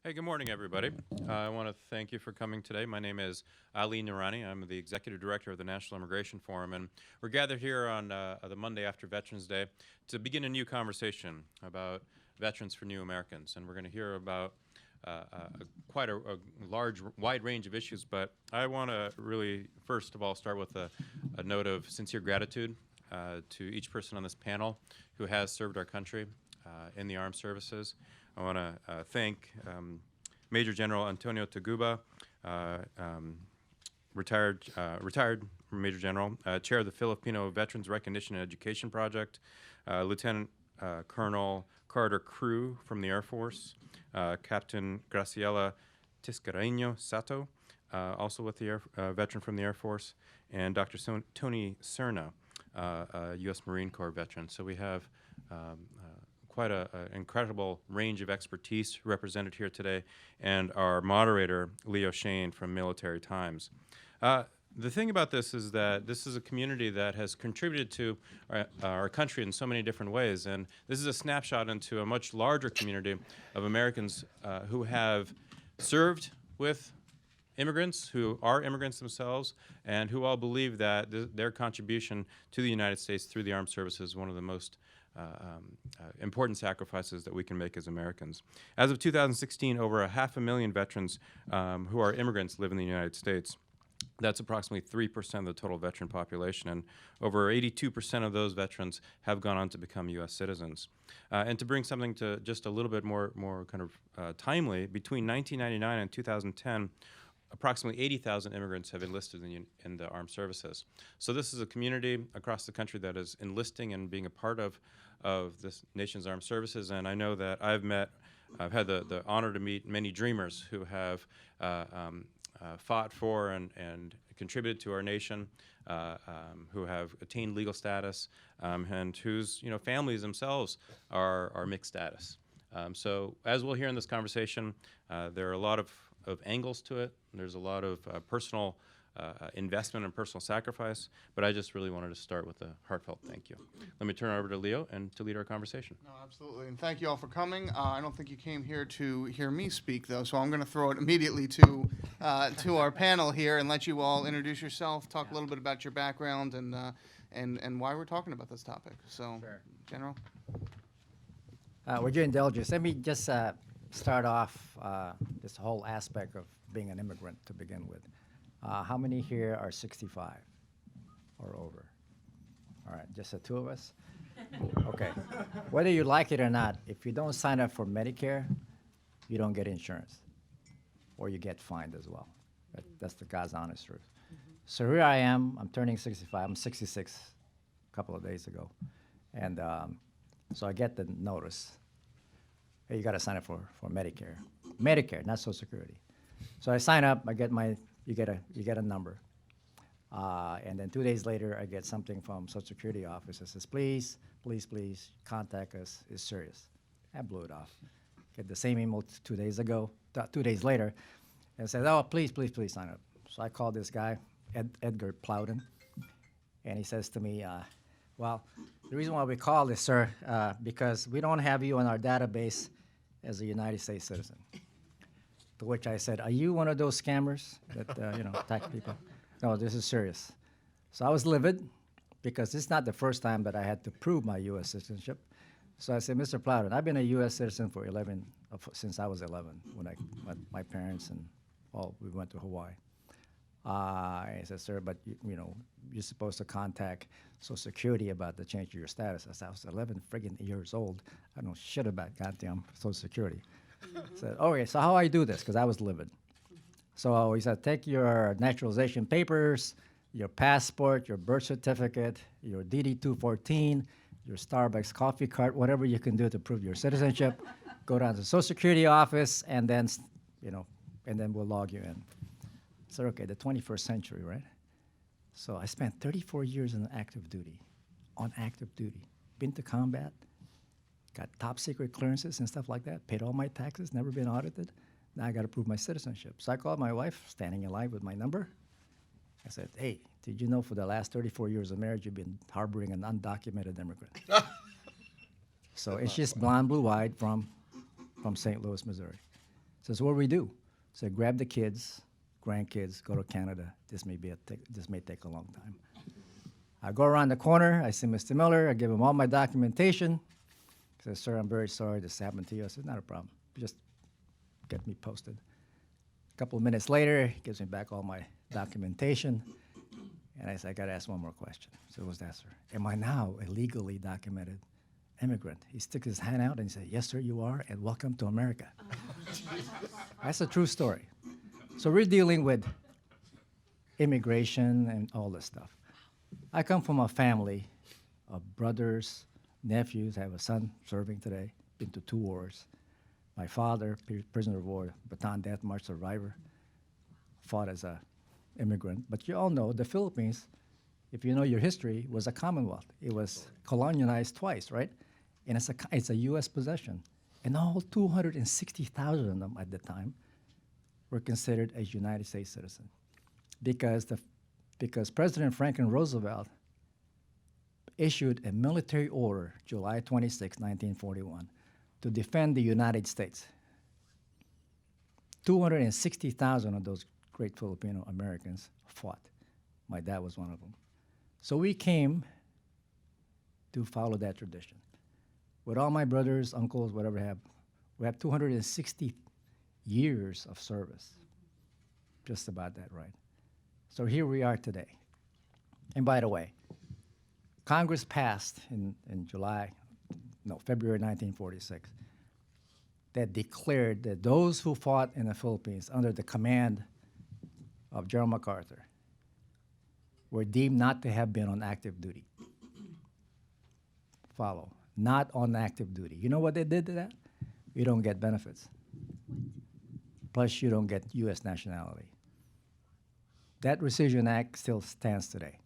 Hey, good morning, everybody. I want to thank you for coming today. My name is Ali Noorani. I'm the Executive Director of the National Immigration Forum, and we're gathered here on the Monday after Veterans Day to begin a new conversation about Veterans for New Americans. And we're going to hear about quite a large, wide range of issues, but I want to really, first of all, start with a note of sincere gratitude to each person on this panel who has served our country in the armed services. I want to thank Major General Antonio Taguba, retired Major General, Chair of the Filipino Veterans Recognition and Education Project, Lieutenant Colonel Carter Crew from the Air Force, Captain Graciela Tiscareño Sato, also with the veteran from the Air Force, and Dr. Tony Serna, a U.S. Marine Corps veteran. So we have quite an incredible range of expertise represented here today, and our moderator, Leo Shane from Military Times. The thing about this is that this is a community that has contributed to our country in so many different ways, and this is a snapshot into a much larger community of Americans who have served with immigrants, who are immigrants themselves, and who all believe that their contribution to the United States through the armed services is one of the most important sacrifices that we can make as Americans. As of 2016, over 500,000 veterans who are immigrants live in the United States. That's approximately 3% of the total veteran population, and over 82% of those veterans have gone on to become U.S. citizens. And to bring something to just a little bit more kind of timely, between 1999 and 2010, approximately 80,000 immigrants have enlisted in the armed services. So this is a community across the country that is enlisting and being a part of this nation's armed services. And I know that I've had the honor to meet many dreamers who have fought for and contributed to our nation, who have attained legal status, and whose families themselves are mixed status. So as we'll hear in this conversation, there are a lot of angles to it. There's a lot of personal investment and personal sacrifice, but I just really wanted to start with a heartfelt thank you. Let me turn it over to Leo and to lead our conversation. No, absolutely, and thank you all for coming. I don't think you came here to hear me speak, though, so I'm going to throw it immediately to our panel here and let you all introduce yourself, talk a little bit about your background, and why we're talking about this topic. So, Sure. General. With your indulgence, let me just start off this whole aspect of being an immigrant to begin with. How many here are 65 or over? All right, just the two of us? Okay. Whether you like it or not, if you don't sign up for Medicare, you don't get insurance, or you get fined as well. That's the God's honest truth. So here I am. I'm turning 65. I'm 66 a couple of days ago. And so I get the notice. Hey, you got to sign up for Medicare. Medicare, not Social Security. So I sign up. You get a number, and then 2 days later, I get something from Social Security office that says, please contact us. It's serious. I blew it off. Get the same email 2 days ago, 2 days later, and says, oh, please sign up. So I called this guy, Edgar Plowden, and he says to me, well, the reason why we call this, sir, because we don't have you on our database as a United States citizen. To which I said, are you one of those scammers that, attack people? No, this is serious. So I was livid because this is not the first time that I had to prove my U.S. citizenship. So I said, Mr. Plowden, I've been a U.S. citizen since I was 11, when my parents and all, we went to Hawaii. I said, sir, but you're supposed to contact Social Security about the change of your status. I said, I was 11 friggin' years old. I don't know shit about goddamn Social Security. Said, okay, so how I do this? Because I was livid. So he said, take your naturalization papers, your passport, your birth certificate, your DD-214, your Starbucks coffee cart, whatever you can do to prove your citizenship. Go down to the Social Security office, and then, and then we'll log you in. I said, okay, the 21st century, right? So I spent 34 years on active duty. Been to combat, got top secret clearances and stuff like that, paid all my taxes, never been audited. Now I got to prove my citizenship. So I called my wife, standing in line with my number. I said, hey, did you know for the last 34 years of marriage, you've been harboring an undocumented immigrant? So, and she's blonde, blue-eyed from St. Louis, Missouri. So that's what we do. So grab the kids, grandkids, go to Canada. This may take a long time. I go around the corner, I see Mr. Miller, I give him all my documentation. He says, sir, I'm very sorry this happened to you. I said, not a problem. Just get me posted. A couple of minutes later, he gives me back all my documentation. And I said, I got to ask one more question. So what's that, sir? Am I now a legally documented immigrant? He sticks his hand out and he said, yes, sir, you are, and welcome to America. That's a true story. So we're dealing with immigration and all this stuff. I come from a family of brothers, nephews. I have a son serving today, been to 2 wars. My father, prisoner of war, Bataan Death March survivor, fought as a immigrant. But you all know the Philippines, if you know your history, was a commonwealth. It was colonialized twice, right? And it's a U.S. possession. And all 260,000 of them at the time were considered as United States citizens because President Franklin Roosevelt issued a military order July 26, 1941, to defend the United States. 260,000 of those great Filipino Americans fought. My dad was one of them. So we came to follow that tradition. With all my brothers, uncles, whatever we have 260 years of service. Just about that, right? So here we are today. And by the way, Congress passed in February 1946, that declared that those who fought in the Philippines under the command of General MacArthur were deemed not to have been on active duty. Follow, not on active duty. You know what they did to that? You don't get benefits. Plus, you don't get U.S. nationality. That Rescission Act still stands today,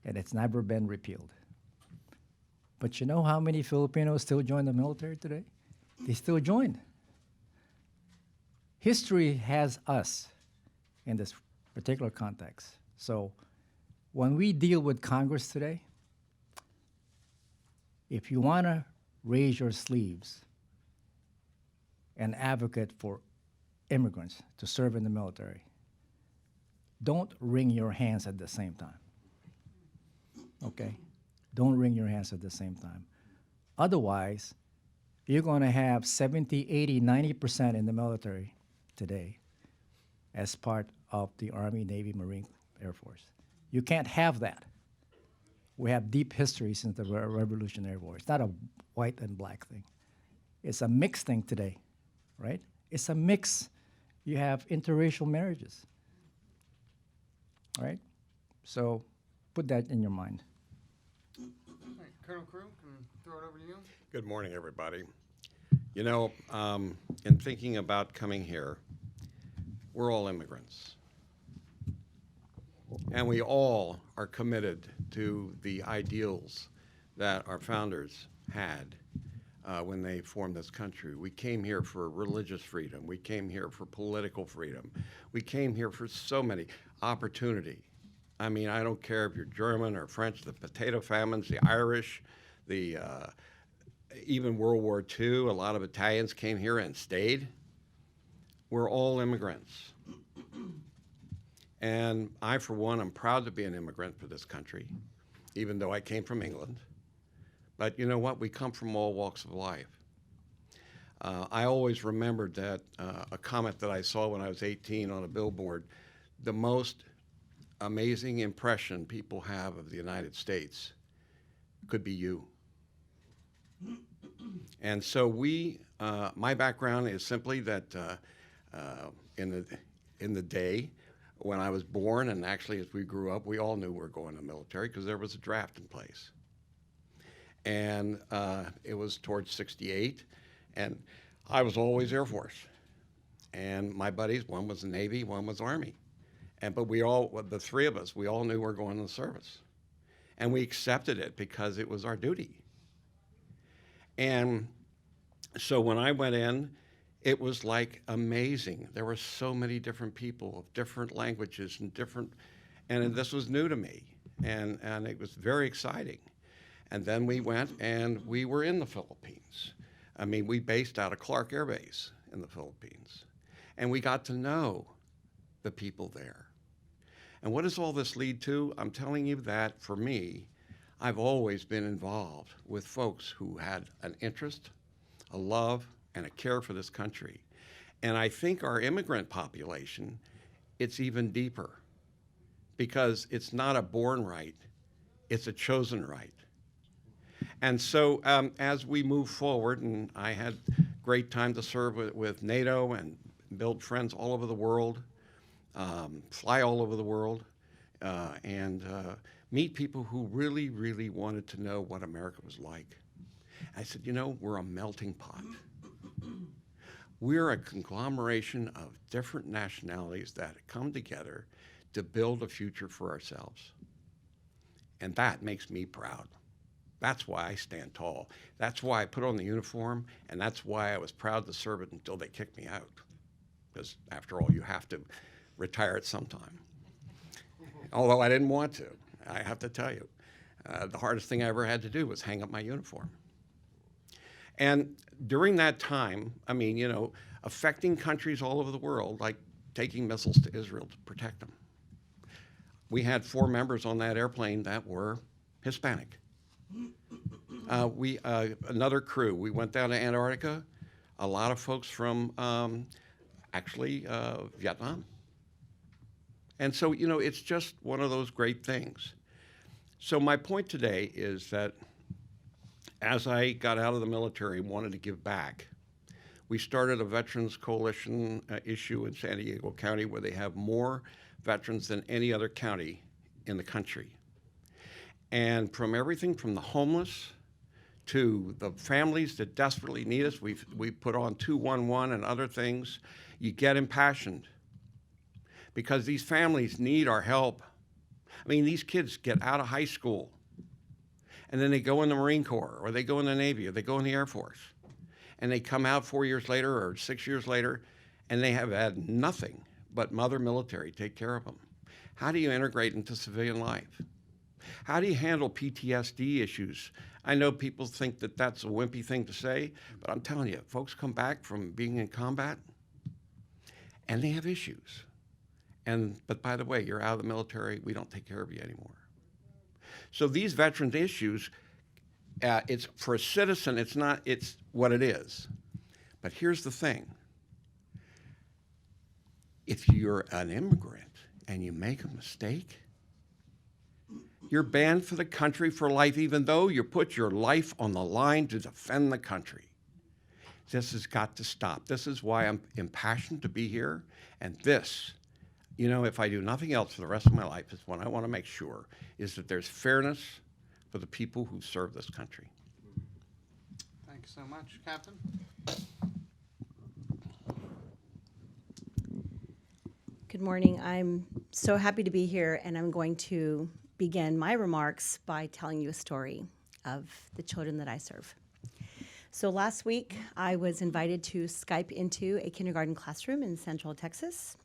and it's never been repealed. But you know how many Filipinos still join the military today? They still join. History has us in this particular context. So when we deal with Congress today, if you want to raise your sleeves and advocate for immigrants to serve in the military, don't wring your hands at the same time. Okay? Don't wring your hands at the same time. Otherwise, you're going to have 70, 80, 90% in the military today as part of the Army, Navy, Marine, Air Force. You can't have that. We have deep history since the Revolutionary War. It's not a white and black thing. It's a mixed thing today, right? It's a mix. You have interracial marriages, right? So put that in your mind. All right, Colonel Crew, can throw it over to you. Good morning, everybody. You know, in thinking about coming here, we're all immigrants. And we all are committed to the ideals that our founders had when they formed this country. We came here for religious freedom. We came here for political freedom. We came here for so many opportunity. I mean, I don't care if you're German or French, the potato famines, the Irish, even World War II, a lot of Italians came here and stayed. We're all immigrants. And I, for one, am proud to be an immigrant for this country, even though I came from England. But you know what? We come from all walks of life. I always remembered that a comment that I saw when I was 18 on a billboard, the most amazing impression people have of the United States could be you. And so my background is simply that in the day when I was born, and actually as we grew up, we all knew we were going to the military because there was a draft in place. And it was towards 68, and I was always Air Force. And my buddies, one was the Navy, one was Army. But the three of us, we all knew we were going to the service. And we accepted it because it was our duty. And so when I went in, it was like amazing. There were so many different people of different languages and this was new to me. And it was very exciting. And then we went and we were in the Philippines. I mean, we based out of Clark Air Base in the Philippines. and we got to know the people there. And what does all this lead to? I'm telling you that for me, I've always been involved with folks who had an interest, a love, and a care for this country. And I think our immigrant population, it's even deeper because it's not a born right, it's a chosen right. And so as we move forward, and I had great time to serve with NATO and build friends all over the world, fly all over the world, and meet people who really, really wanted to know what America was like. I said, you know, we're a melting pot. We're a conglomeration of different nationalities that come together to build a future for ourselves. And that makes me proud. That's why I stand tall. That's why I put on the uniform, and that's why I was proud to serve it until they kicked me out. Because after all, you have to retire at some time. Although I didn't want to, I have to tell you. The hardest thing I ever had to do was hang up my uniform. And during that time, I mean, you know, affecting countries all over the world, like taking missiles to Israel to protect them. We had 4 members on that airplane that were Hispanic. Another crew, we went down to Antarctica, a lot of folks from actually Vietnam. And so, you know, it's just one of those great things. So my point today is that as I got out of the military and wanted to give back, we started a Veterans Coalition issue in San Diego County where they have more veterans than any other county in the country. And from everything from the homeless to the families that desperately need us, we put on 211 and other things, you get impassioned because these families need our help. I mean, these kids get out of high school and then they go in the Marine Corps or they go in the Navy or they go in the Air Force and they come out 4 years later or 6 years later and they have had nothing but mother military take care of them. How do you integrate into civilian life? How do you handle PTSD issues? I know people think that that's a wimpy thing to say, but I'm telling you, folks come back from being in combat and they have issues. But by the way, you're out of the military, we don't take care of you anymore. So these veterans issues, it's for a citizen, it's what it is. But here's the thing. If you're an immigrant and you make a mistake, you're banned for the country for life, even though you put your life on the line to defend the country. This has got to stop. This is why I'm impassioned to be here. And this, you know, if I do nothing else for the rest of my life, is what I want to make sure is that there's fairness for the people who serve this country. Thank you so much. Captain? Good morning. I'm so happy to be here, and I'm going to begin my remarks by telling you a story of the children that I serve. So last week, I was invited to Skype into a kindergarten classroom in Central Texas.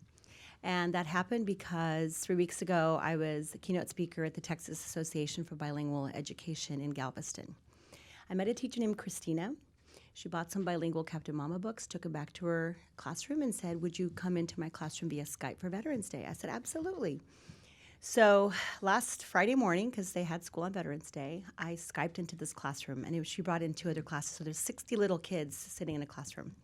And that happened because 3 weeks ago, I was a keynote speaker at the Texas Association for Bilingual Education in Galveston. I met a teacher named Christina. She bought some bilingual Captain Mama books, took them back to her classroom and said, would you come into my classroom via Skype for Veterans Day? I said, absolutely. So last Friday morning, because they had school on Veterans Day, I Skyped into this classroom, and she brought in 2 other classes. So there's 60 little kids sitting in a classroom.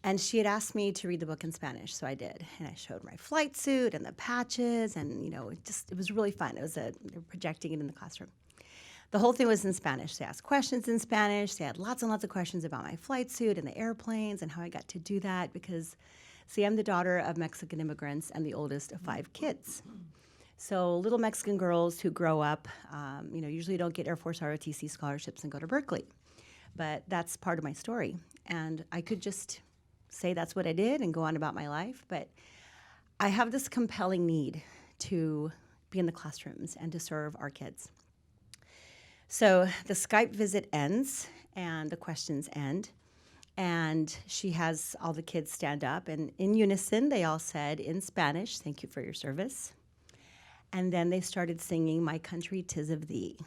And she had asked me to read the book in Spanish, so I did. And I showed my flight suit and the patches, and you know, it was really fun. They were projecting it in the classroom. The whole thing was in Spanish. They asked questions in Spanish. They had lots and lots of questions about my flight suit and the airplanes and how I got to do that because, see, I'm the daughter of Mexican immigrants and the oldest of 5 kids. So little Mexican girls who grow up, you know, usually don't get Air Force ROTC scholarships and go to Berkeley. But that's part of my story. And I could just say that's what I did and go on about my life. But I have this compelling need to be in the classrooms and to serve our kids. So the Skype visit ends and the questions end. And she has all the kids stand up. And in unison, they all said in Spanish, thank you for your service. And then they started singing My Country 'Tis of Thee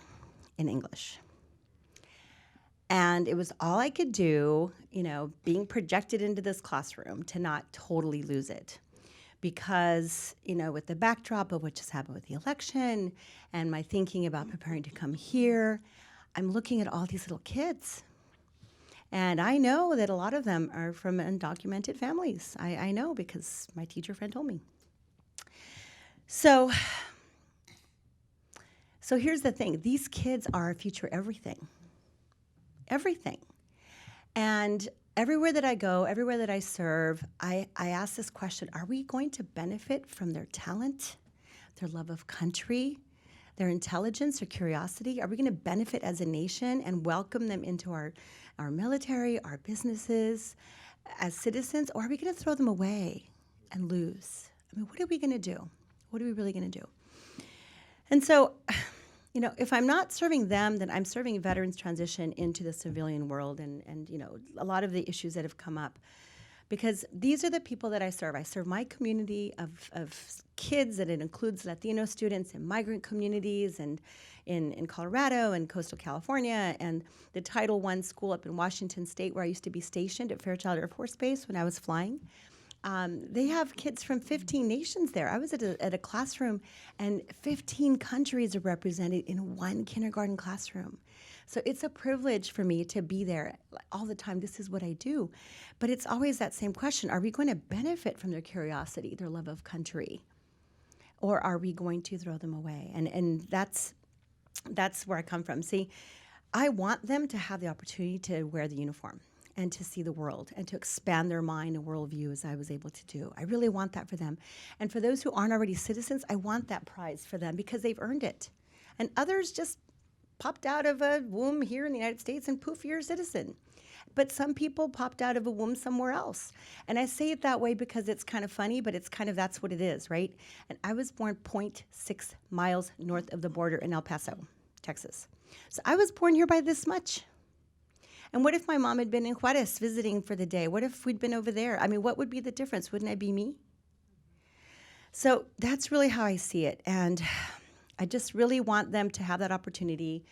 in English. And it was all I could do, being projected into this classroom to not totally lose it. Because, with the backdrop of what just happened with the election and my thinking about preparing to come here, I'm looking at all these little kids. And I know that a lot of them are from undocumented families. I know because my teacher friend told me. So here's the thing. These kids are our future everything. Everything. And everywhere that I go, everywhere that I serve, I ask this question, are we going to benefit from their talent, their love of country, their intelligence, their curiosity? Are we going to benefit as a nation and welcome them into our military, our businesses, as citizens? Or are we going to throw them away and lose? I mean, what are we going to do? What are we really going to do? And so, if I'm not serving them, then I'm serving veterans transition into the civilian world and a lot of the issues that have come up. Because these are the people that I serve. I serve my community of kids, and it includes Latino students and migrant communities and in Colorado and coastal California, and the Title I school up in Washington State where I used to be stationed at Fairchild Air Force Base when I was flying. They have kids from 15 nations there. I was at a classroom, and 15 countries are represented in one kindergarten classroom. So it's a privilege for me to be there all the time. This is what I do. But it's always that same question. Are we going to benefit from their curiosity, their love of country? Or are we going to throw them away? And that's where I come from. See, I want them to have the opportunity to wear the uniform and to see the world and to expand their mind and worldview as I was able to do. I really want that for them. And for those who aren't already citizens, I want that prize for them because they've earned it. And others just popped out of a womb here in the United States and poof, you're a citizen. But some people popped out of a womb somewhere else. And I say it that way because it's kind of funny, but it's kind of, that's what it is, right? And I was born 0.6 miles north of the border in El Paso, Texas. So I was born here by this much. And what if my mom had been in Juarez visiting for the day? What if we'd been over there? I mean, what would be the difference? Wouldn't it be me? So that's really how I see it. And I just really want them to have that opportunity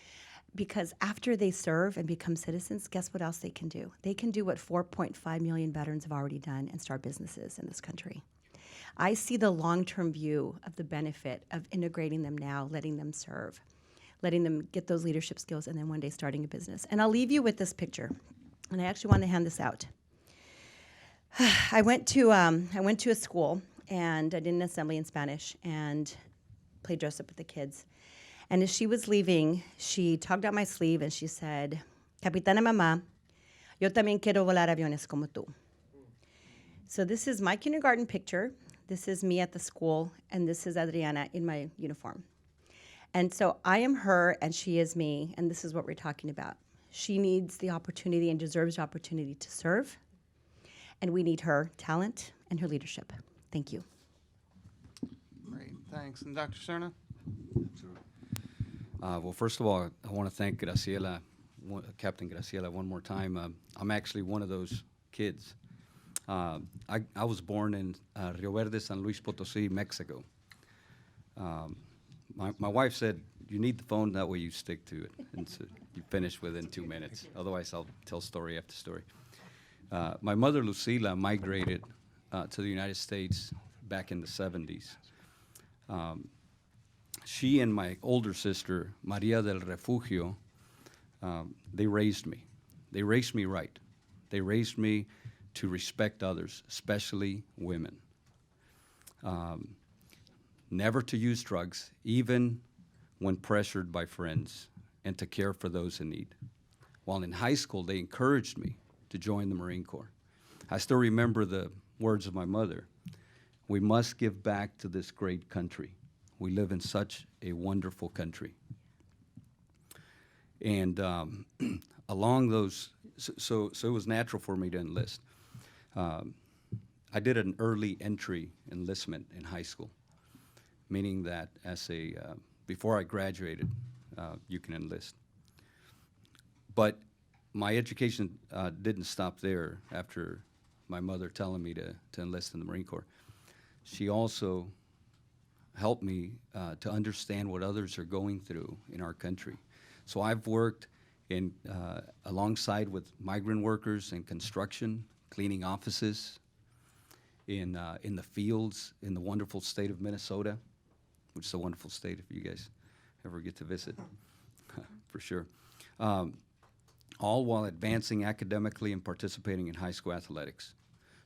because after they serve and become citizens, guess what else they can do? They can do what 4.5 million veterans have already done and start businesses in this country. I see the long-term view of the benefit of integrating them now, letting them serve, letting them get those leadership skills, and then one day starting a business. And I'll leave you with this picture. And I actually want to hand this out. I went to a school, and I did an assembly in Spanish, and played dress up with the kids. And as she was leaving, she tugged at my sleeve, and she said, Capitana Mamá, yo también quiero volar aviones como tú. So this is my kindergarten picture. This is me at the school, and this is Adriana in my uniform. And so I am her, and she is me, and this is what we're talking about. She needs the opportunity and deserves the opportunity to serve, and we need her talent and her leadership. Thank you. Great, thanks. And Dr. Cerna? Well, first of all, I want to thank Graciela, Captain Graciela, one more time. I'm actually one of those kids. I was born in Rio Verde, San Luis Potosí, Mexico. My wife said, you need the phone, that way you stick to it. And so you finish within 2 minutes. Otherwise, I'll tell story after story. My mother, Lucila, migrated to the United States back in the 70s. She and my older sister, Maria del Refugio, they raised me. They raised me right. They raised me to respect others, especially women. Never to use drugs, even when pressured by friends, and to care for those in need. While in high school, they encouraged me to join the Marine Corps. I still remember the words of my mother. We must give back to this great country. We live in such a wonderful country. And along those, so it was natural for me to enlist. I did an early entry enlistment in high school, meaning that before I graduated, you can enlist. But my education didn't stop there after my mother telling me to enlist in the Marine Corps. She also helped me to understand what others are going through in our country. So I've worked in alongside with migrant workers in construction, cleaning offices, in the fields in the wonderful state of Minnesota, which is a wonderful state if you guys ever get to visit, for sure. All while advancing academically and participating in high school athletics.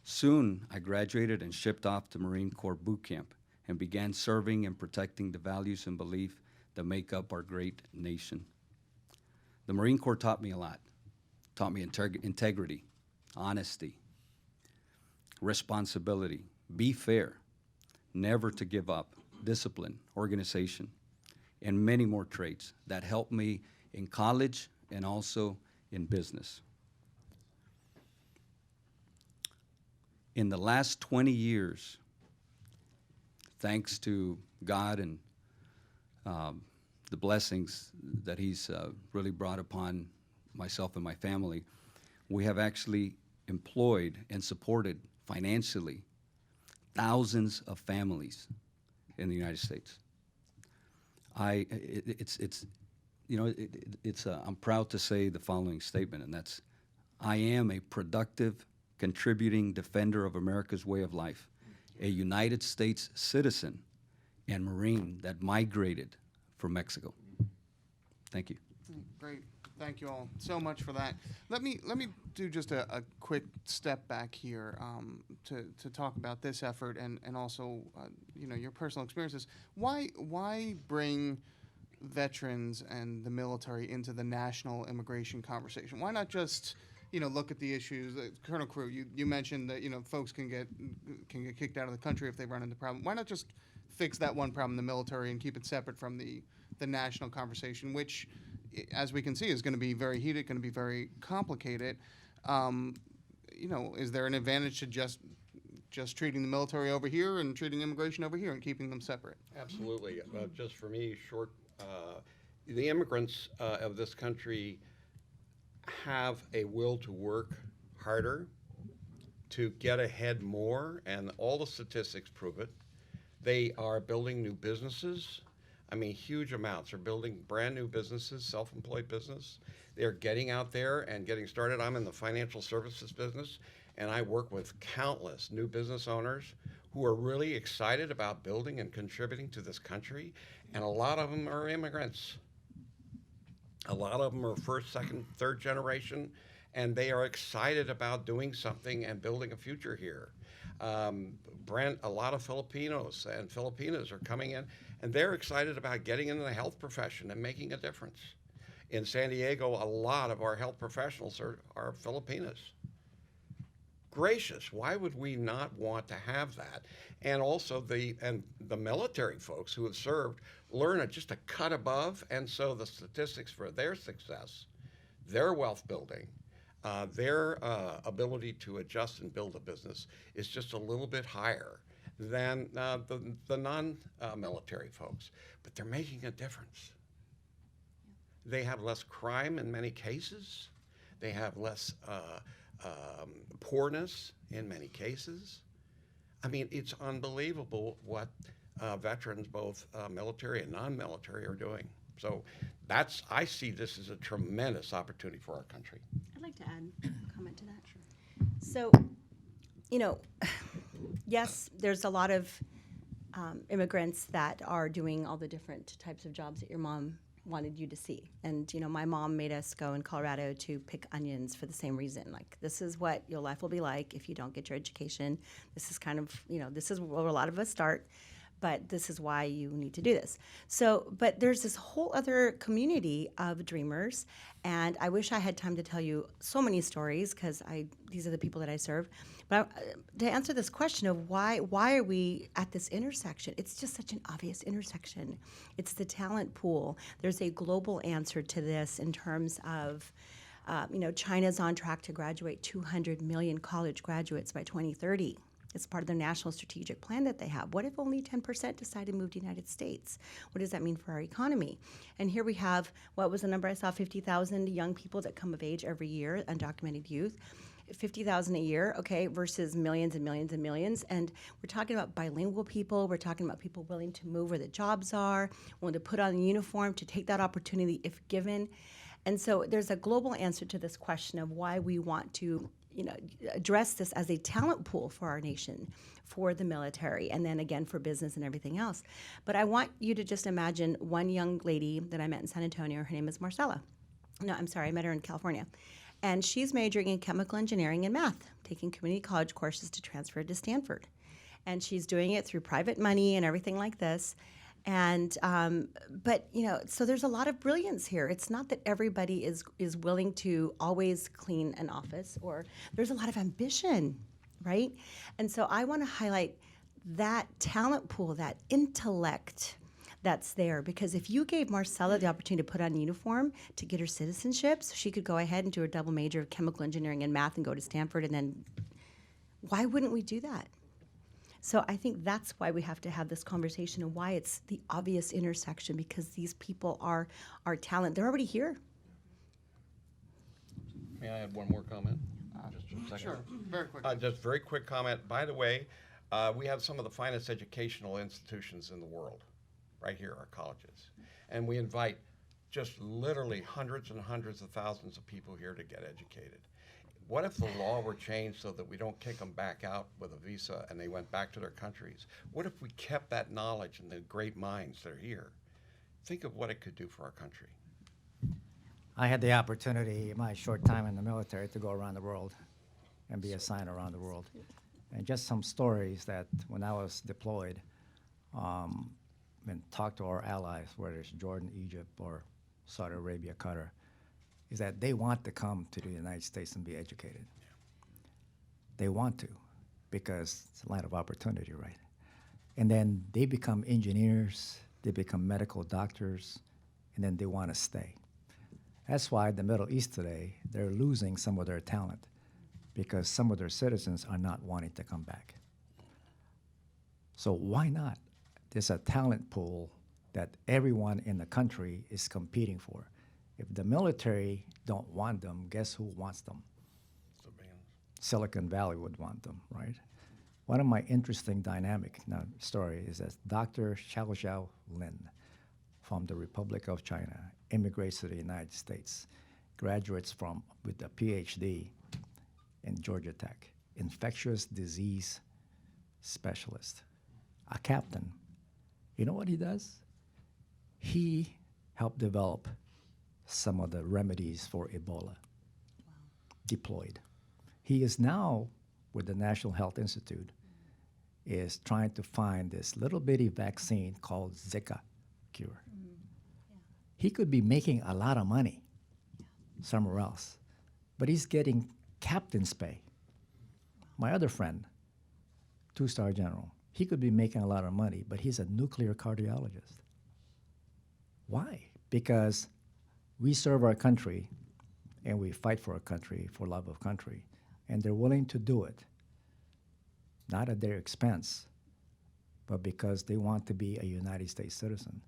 Soon, I graduated and shipped off to Marine Corps boot camp and began serving and protecting the values and belief that make up our great nation. The Marine Corps taught me a lot. Taught me integrity, honesty, responsibility, be fair, never to give up, discipline, organization, and many more traits that helped me in college and also in business. In the last 20 years, thanks to God and the blessings that He's really brought upon myself and my family, we have actually employed and supported financially thousands of families in the United States. I'm proud to say the following statement, and that's, I am a productive, contributing defender of America's way of life, a United States citizen and Marine that migrated from Mexico. Thank you. Great. Thank you all so much for that. Let me do just a quick step back here to talk about this effort and also your personal experiences. Why bring veterans and the military into the national immigration conversation? Why not just look at the issues? Colonel Crew, you mentioned that folks can get kicked out of the country if they run into problems. Why not just fix that one problem, the military, and keep it separate from the national conversation, which, as we can see, is going to be very heated, going to be very complicated. Is there an advantage to just treating the military over here and treating immigration over here and keeping them separate? Absolutely. Just for me, the immigrants of this country have a will to work harder, to get ahead more, and all the statistics prove it. They are building new businesses. I mean, huge amounts are building brand new businesses, self-employed business. They're getting out there and getting started. I'm in the financial services business, and I work with countless new business owners who are really excited about building and contributing to this country, and a lot of them are immigrants. A lot of them are first, second, third generation, and they are excited about doing something and building a future here. A lot of Filipinos and Filipinas are coming in, and they're excited about getting into the health profession and making a difference. In San Diego, a lot of our health professionals are Filipinas. Gracious, why would we not want to have that? And also the military folks who have served learn at just a cut above, and so the statistics for their success, their wealth building, their ability to adjust and build a business is just a little bit higher than the non-military folks. But they're making a difference. They have less crime in many cases. They have less poorness in many cases. I mean, it's unbelievable what veterans, both military and non-military, are doing. So I see this as a tremendous opportunity for our country. I'd like to add a comment to that. So, yes, there's a lot of immigrants that are doing all the different types of jobs that your mom wanted you to see. And, my mom made us go in Colorado to pick onions for the same reason. Like, this is what your life will be like if you don't get your education. This is kind of, this is where a lot of us start. But this is why you need to do this. So, but there's this whole other community of dreamers, and I wish I had time to tell you so many stories because these are the people that I serve. But to answer this question of why are we at this intersection? It's just such an obvious intersection. It's the talent pool. There's a global answer to this in terms of, China's on track to graduate 200 million college graduates by 2030. It's part of their national strategic plan that they have. What if only 10% decide to move to the United States? What does that mean for our economy? And here we have, what was the number I saw, 50,000 young people that come of age every year, undocumented youth. 50,000 a year, okay, versus millions and millions and millions. And we're talking about bilingual people. We're talking about people willing to move where the jobs are, willing to put on a uniform, to take that opportunity if given. And so there's a global answer to this question of why we want to, address this as a talent pool for our nation, for the military, and then again for business and everything else. But I want you to just imagine one young lady that I met in San Antonio. Her name is Marcella. No, I'm sorry, I met her in California. And she's majoring in chemical engineering and math, taking community college courses to transfer to Stanford. And she's doing it through private money and everything like this. And but so there's a lot of brilliance here. It's not that everybody is willing to always clean an office, or there's a lot of ambition, right? And so I want to highlight that talent pool, that intellect that's there. Because if you gave Marcella the opportunity to put on a uniform to get her citizenship, so she could go ahead and do a double major of chemical engineering and math and go to Stanford, and then why wouldn't we do that? So I think that's why we have to have this conversation, and why it's the obvious intersection, because these people are talent. They're already here. May I add one more comment? Just a second. Sure, very quick. Just very quick comment. By the way, we have some of the finest educational institutions in the world right here, our colleges. And we invite just literally hundreds and hundreds of thousands of people here to get educated. What if the law were changed so that we don't kick them back out with a visa and they went back to their countries? What if we kept that knowledge and the great minds that are here? Think of what it could do for our country. I had the opportunity in my short time in the military to go around the world and be assigned around the world. And just some stories that when I was deployed, and talked to our allies, whether it's Jordan, Egypt, or Saudi Arabia, Qatar, is that they want to come to the United States and be educated. They want to, because it's a land of opportunity, right? And then they become engineers, they become medical doctors, and then they want to stay. That's why the Middle East today, they're losing some of their talent, because some of their citizens are not wanting to come back. So why not? There's a talent pool that everyone in the country is competing for. If the military don't want them, guess who wants them? Silicon Valley would want them, right? One of my interesting dynamic story is that Dr. Xiao Lin from the Republic of China immigrates to the United States, graduates with a PhD in Georgia Tech, infectious disease specialist, a captain. You know what he does? He helped develop some of the remedies for Ebola. Deployed. He is now with the National Health Institute, is trying to find this little bitty vaccine called Zika cure. He could be making a lot of money somewhere else, but he's getting captain's pay. My other friend, 2-star general, he could be making a lot of money, but he's a nuclear cardiologist. Why? Because we serve our country and we fight for our country, for love of country, and they're willing to do it, not at their expense, but because they want to be a United States citizen.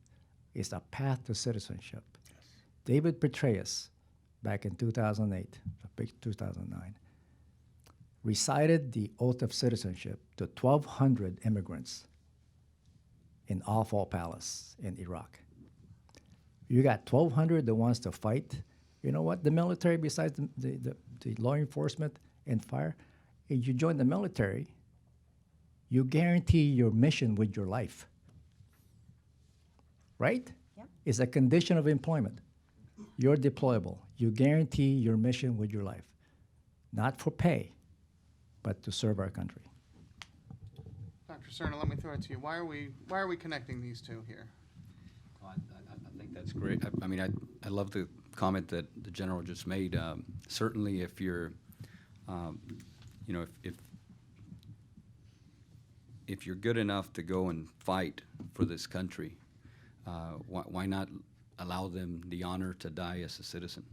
It's a path to citizenship. Yes. David Petraeus, back in 2008, 2009, recited the oath of citizenship to 1,200 immigrants in Al-Fal Palace in Iraq. You got 1,200 that wants to fight. You know what? The military, besides the law enforcement and fire, if you join the military, you guarantee your mission with your life. Right? Yep. It's a condition of employment. You're deployable. You guarantee your mission with your life. Not for pay, but to serve our country. Dr. Cerna, let me throw it to you. Why are we connecting these two here? Well, I think that's great. I mean, I love the comment that the general just made. Certainly, if you're, if you're good enough to go and fight for this country, why not allow them the honor to die as a citizen?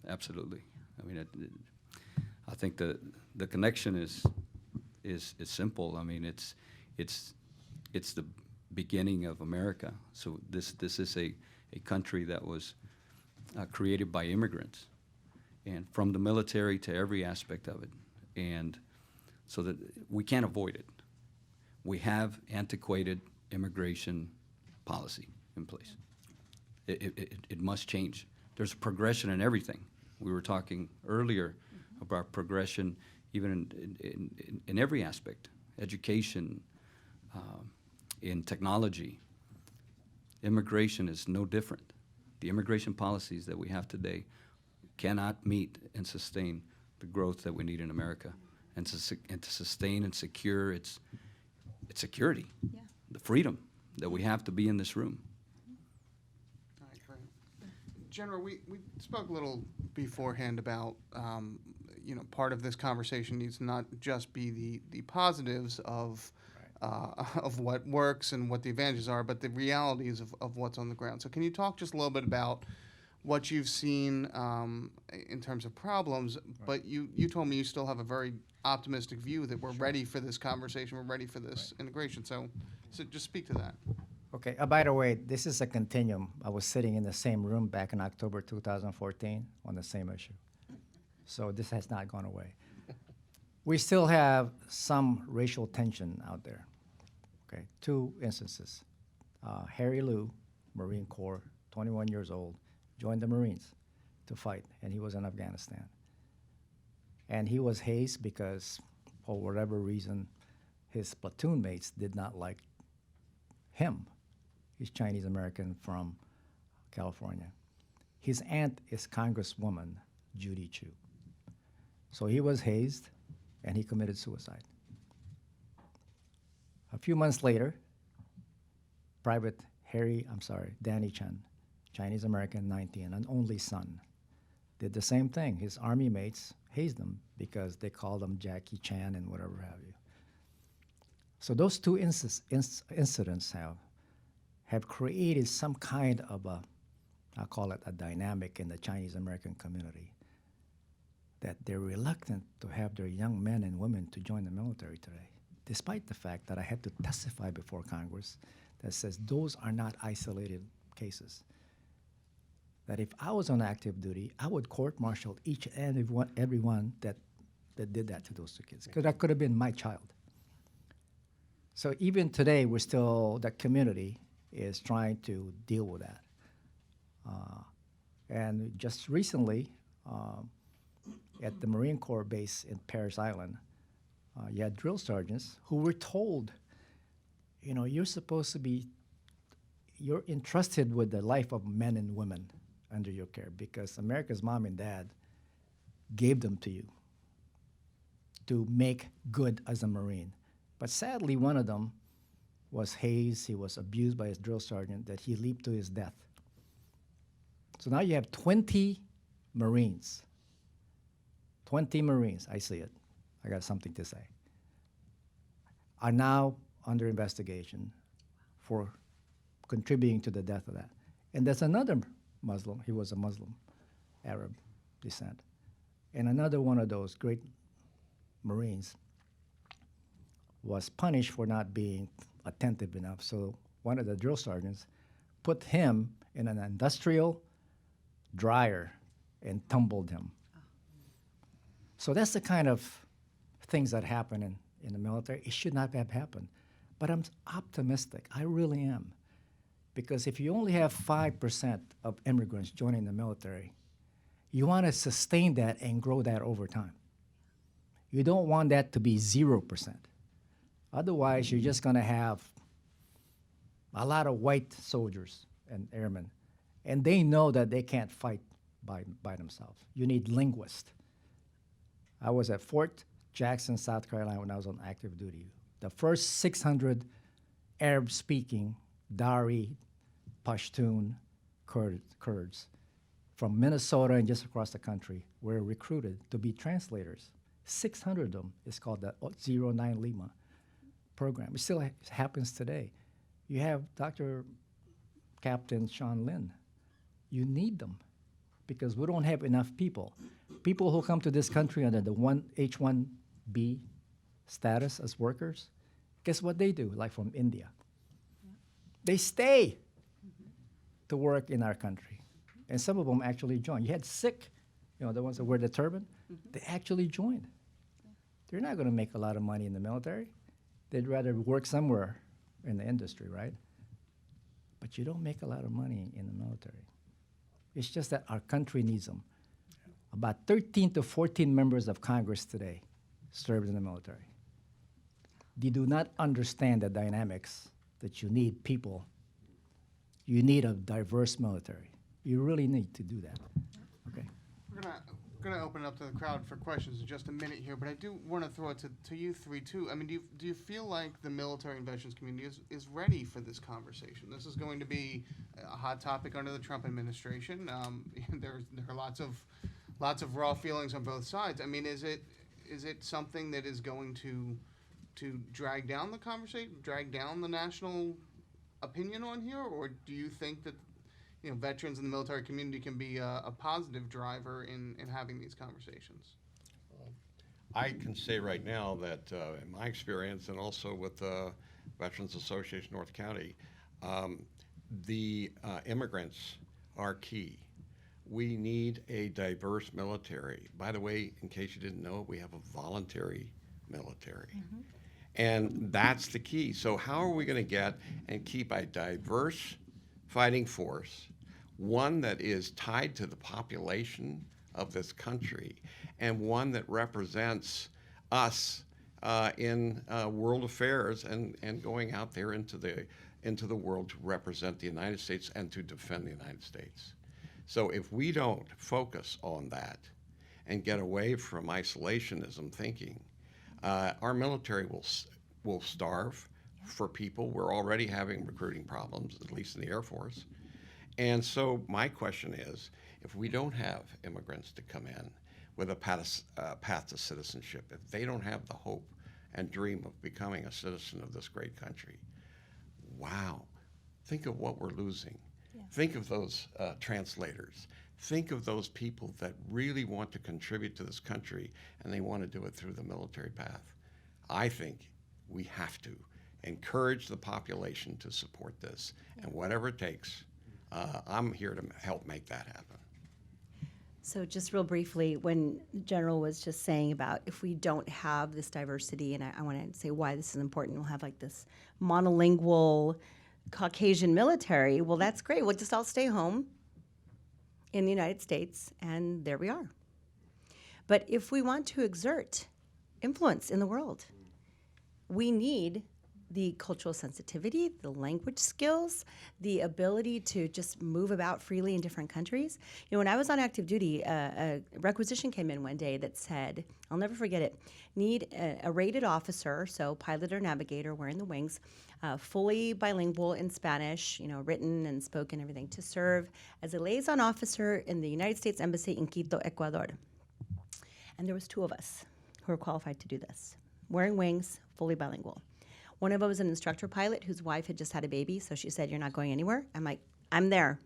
Absolutely. I mean, I think the connection is simple. I mean, it's the beginning of America. So this is a country that was created by immigrants, and from the military to every aspect of it, and so that we can't avoid it. We have antiquated immigration policy in place. It must change there's a progression in everything. We were talking earlier about progression even in every aspect, education, in technology. Immigration is no different. The immigration policies that we have today cannot meet and sustain the growth that we need in America, and to sustain and secure its security, Yeah. the freedom that we have to be in this room. All right, great. General, we spoke a little beforehand about, part of this conversation needs to not just be the positives of what works and what the advantages are, but the realities of what's on the ground. So can you talk just a little bit about what you've seen in terms of problems, but you told me you still have a very optimistic view that we're ready for this conversation, we're ready for this integration. So just speak to that. Okay, by the way, this is a continuum. I was sitting in the same room back in October 2014 on the same issue. So this has not gone away. We still have some racial tension out there. Okay, 2 instances. Harry Lou, Marine Corps, 21 years old, joined the Marines to fight, and he was in Afghanistan. And he was hazed because, for whatever reason, his platoon mates did not like him. He's Chinese American from California. His aunt is Congresswoman Judy Chu. So he was hazed, and he committed suicide. A few months later, Danny Chen, Chinese American, 19, an only son, did the same thing. His army mates hazed him because they called him Jackie Chan and whatever have you. So those 2 incidents have created some kind of I'll call it a dynamic in the Chinese American community, that they're reluctant to have their young men and women to join the military today, despite the fact that I had to testify before Congress that says those are not isolated cases. That if I was on active duty, I would court-martial each and everyone that did that to those 2 kids, because that could have been my child. So even today, the community is trying to deal with that. And just recently, at the Marine Corps base in Parris Island, you had drill sergeants who were told, you're entrusted with the life of men and women under your care, because America's mom and dad gave them to you to make good as a Marine. But sadly, one of them was hazed. He was abused by his drill sergeant that he leaped to his death. So now you have 20 Marines. 20 Marines, I see it. I got something to say. Are now under investigation for contributing to the death of that. And there's another Muslim. He was a Muslim, Arab descent. And another one of those great Marines was punished for not being attentive enough. So one of the drill sergeants put him in an industrial dryer and tumbled him. So that's the kind of things that happen in the military. It should not have happened. But I'm optimistic. I really am. Because if you only have 5% of immigrants joining the military, you want to sustain that and grow that over time. You don't want that to be 0%. Otherwise, you're just going to have a lot of white soldiers and airmen, and they know that they can't fight by themselves. You need linguists. I was at Fort Jackson, South Carolina when I was on active duty. The first 600 Arab-speaking Dari, Pashtun, Kurds from Minnesota and just across the country were recruited to be translators. 600 of them is called the 09 Lima program. It still happens today. You have Dr. Captain Sean Lin. You need them because we don't have enough people. People who come to this country under the H-1B status as workers, guess what they do, like from India? They stay to work in our country. And some of them actually join. You had Sikh, the ones that wear the turban, they actually joined. They're not going to make a lot of money in the military. They'd rather work somewhere in the industry, right? But you don't make a lot of money in the military. It's just that our country needs them. About 13 to 14 members of Congress today served in the military. They do not understand the dynamics that you need people. You need a diverse military. You really need to do that. Okay. We're gonna open it up to the crowd for questions in just a minute here, but I do want to throw it to you three too. I mean, do you feel like the military and veterans community is ready for this conversation? This is going to be a hot topic under the Trump administration. There are lots of raw feelings on both sides. I mean, is it something that is going to drag down the conversation, drag down the national opinion on here, or do you think that veterans in the military community can be a positive driver in having these conversations? I can say right now that in my experience and also with the Veterans Association North County, the immigrants are key. We need a diverse military. By the way, in case you didn't know, we have a voluntary military. Mm-hmm. And that's the key. So how are we going to get and keep a diverse fighting force, one that is tied to the population of this country, and one that represents us in world affairs and going out there into the world to represent the United States and to defend the United States. So if we don't focus on that and get away from isolationism thinking, our military will starve for people. We're already having recruiting problems, at least in the Air Force. And so my question is, if we don't have immigrants to come in with a path to citizenship, if they don't have the hope and dream of becoming a citizen of this great country, wow, think of what we're losing. Yeah. Think of those translators. Think of those people that really want to contribute to this country and they want to do it through the military path. I think we have to encourage the population to support this, and whatever it takes, I'm here to help make that happen. So just real briefly, when General was just saying about if we don't have this diversity, and I want to say why this is important, we'll have like this monolingual Caucasian military. Well, that's great. We'll just all stay home in the United States, and there we are. But if we want to exert influence in the world, we need the cultural sensitivity, the language skills, the ability to just move about freely in different countries. When I was on active duty, a requisition came in one day that said, I'll never forget it, need a rated officer, so pilot or navigator wearing the wings, fully bilingual in Spanish, written and spoken, everything, to serve as a liaison officer in the United States Embassy in Quito, Ecuador. And there was 2 of us who were qualified to do this, wearing wings, fully bilingual. One of them was an instructor pilot whose wife had just had a baby, so she said, "You're not going anywhere." I'm like, "I'm there."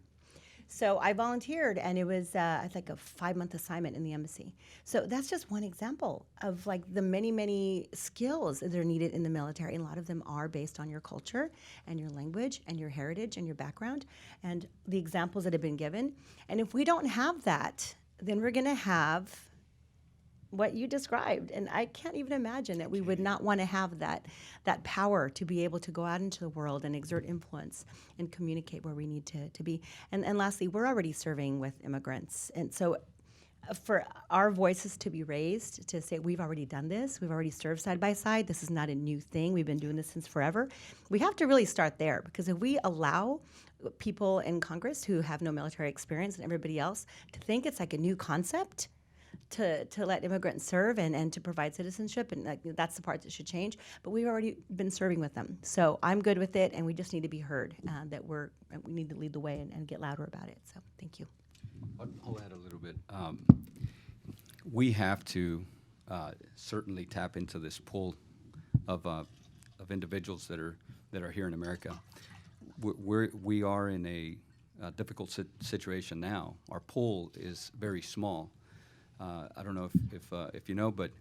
So I volunteered, and it was like a 5-month assignment in the embassy. So that's just one example of like the many, many skills that are needed in the military, and a lot of them are based on your culture and your language and your heritage and your background and the examples that have been given. And if we don't have that, then we're going to have what you described, and I can't even imagine that we would not want to have that power to be able to go out into the world and exert influence and communicate where we need to be. And lastly, we're already serving with immigrants, and so for our voices to be raised to say we've already done this, we've already served side by side, this is not a new thing, we've been doing this since forever, we have to really start there, because if we allow people in Congress who have no military experience and everybody else to think it's like a new concept, to let immigrants serve and to provide citizenship, and that's the part that should change. But we've already been serving with them, so I'm good with it, and we just need to be heard. That we need to lead the way and get louder about it. So thank you. I'll add a little bit. We have to certainly tap into this pool of individuals that are here in America. We are in a difficult situation now. Our pool is very small. I don't know if you know, but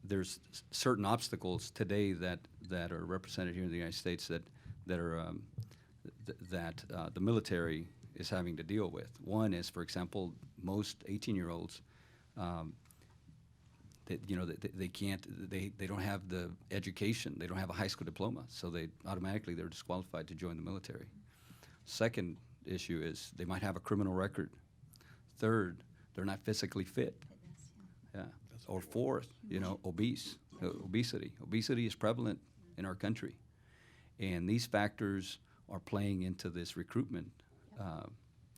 there's certain obstacles today that are represented here in the United States that the military is having to deal with. One is, for example, most 18-year-olds, they don't have the education, they don't have a high school diploma, so they're disqualified to join the military. Second issue is they might have a criminal record. Third, they're not physically fit. Yeah. Or fourth, obesity. Obesity is prevalent in our country. And these factors are playing into this recruitment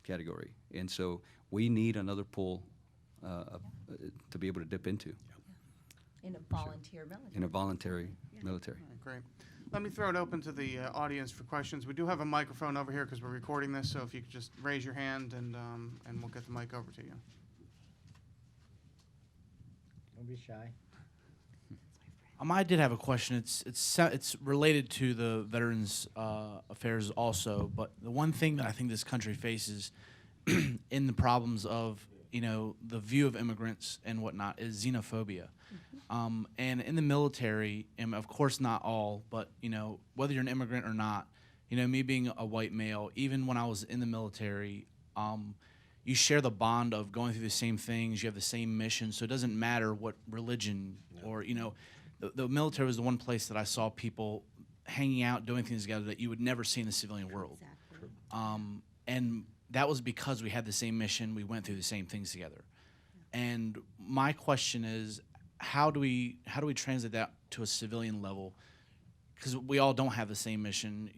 category. And so we need another pool to be able to dip into In a volunteer military. in a voluntary military. All right, great. Let me throw it open to the audience for questions. We do have a microphone over here because we're recording this, so if you could just raise your hand and we'll get the mic over to you. Don't be shy. I did have a question. It's related to the Veterans Affairs also, but the one thing that I think this country faces in the problems of the view of immigrants and whatnot is xenophobia. And in the military, and of course not all, but whether you're an immigrant or not, me being a white male, even when I was in the military, you share the bond of going through the same things. You have the same mission, so it doesn't matter what religion or the military was the one place that I saw people hanging out, doing things together that you would never see in the civilian world. Exactly. And that was because we had the same mission. We went through the same things together. And my question is, how do we translate that to a civilian level? Because we all don't have the same mission.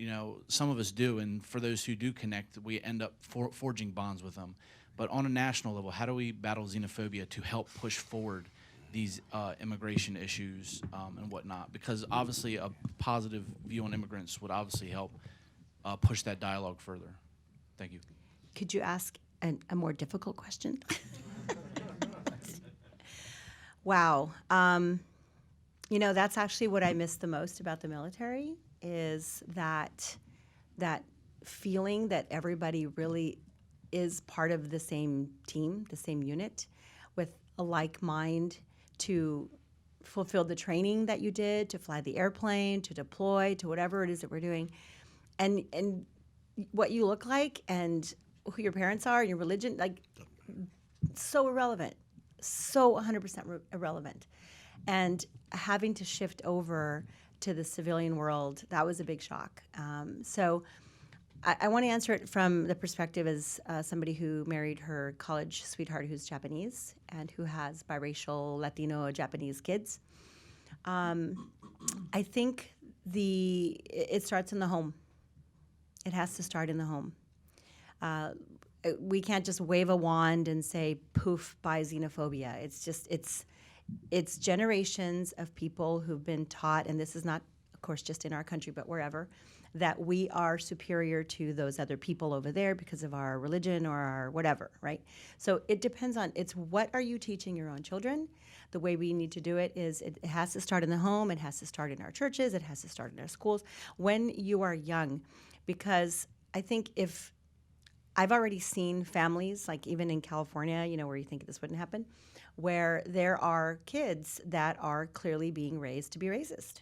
Some of us do, and for those who do connect, we end up forging bonds with them. But on a national level, how do we battle xenophobia to help push forward these immigration issues and whatnot? Because obviously a positive view on immigrants would obviously help push that dialogue further. Thank you. Could you ask a more difficult question? Wow. That's actually what I miss the most about the military is that feeling that everybody really is part of the same team, the same unit, with a like mind to fulfill the training that you did, to fly the airplane, to deploy, to whatever it is that we're doing. And what you look like and who your parents are and your religion, so irrelevant, so 100% irrelevant. And having to shift over to the civilian world, that was a big shock. So I want to answer it from the perspective as somebody who married her college sweetheart who's Japanese and who has biracial Latino Japanese kids. I think it starts in the home. It has to start in the home. We can't just wave a wand and say, poof, by xenophobia. It's generations of people who've been taught, and this is not, of course, just in our country, but wherever, that we are superior to those other people over there because of our religion or our whatever, right? So it depends on, it's what are you teaching your own children? The way we need to do it is it has to start in the home, it has to start in our churches, it has to start in our schools when you are young. Because I think if I've already seen families, like even in California, where you think this wouldn't happen, where there are kids that are clearly being raised to be racist.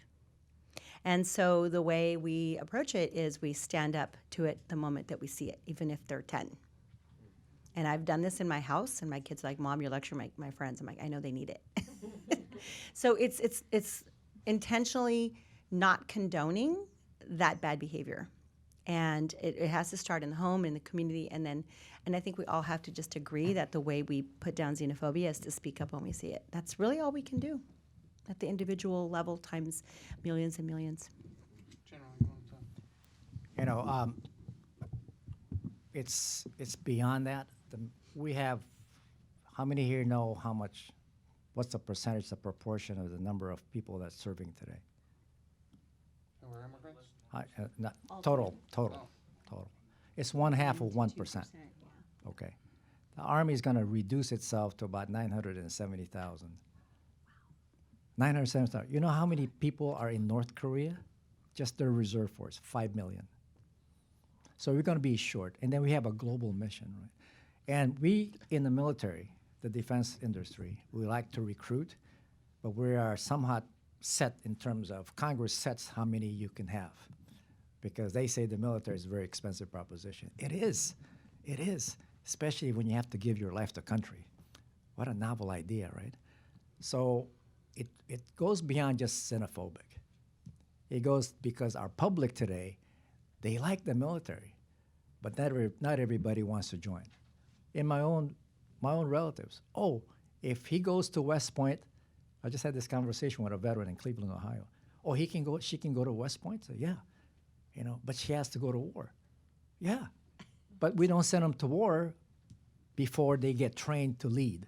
And so the way we approach it is we stand up to it the moment that we see it, even if they're 10. And I've done this in my house, and my kids are like, Mom, you're lecturing my friends. I'm like, I know they need it. So it's intentionally not condoning that bad behavior. And it has to start in the home, in the community, and I think we all have to just agree that the way we put down xenophobia is to speak up when we see it. That's really all we can do at the individual level times millions and millions. General, you want to- It's beyond that. We have, how many here know what's the percentage, the proportion of the number of people that's serving today? And we're immigrants? Not, total. It's 1/2 of 1%. Okay. The Army is going to reduce itself to about 970,000. 970,000. You know how many people are in North Korea? Just their reserve force, 5 million. So we're going to be short. And then we have a global mission, right? And we, in the military, the defense industry, we like to recruit, but we are somewhat set in terms of Congress sets how many you can have, because they say the military is a very expensive proposition. It is, especially when you have to give your life to country. What a novel idea, right? So it goes beyond just xenophobic. It goes because our public today, they like the military, but not everybody wants to join. In my own relatives, oh, if he goes to West Point, I just had this conversation with a veteran in Cleveland, Ohio. Oh, she can go to West Point? So, yeah, but she has to go to war. Yeah, but we don't send them to war before they get trained to lead.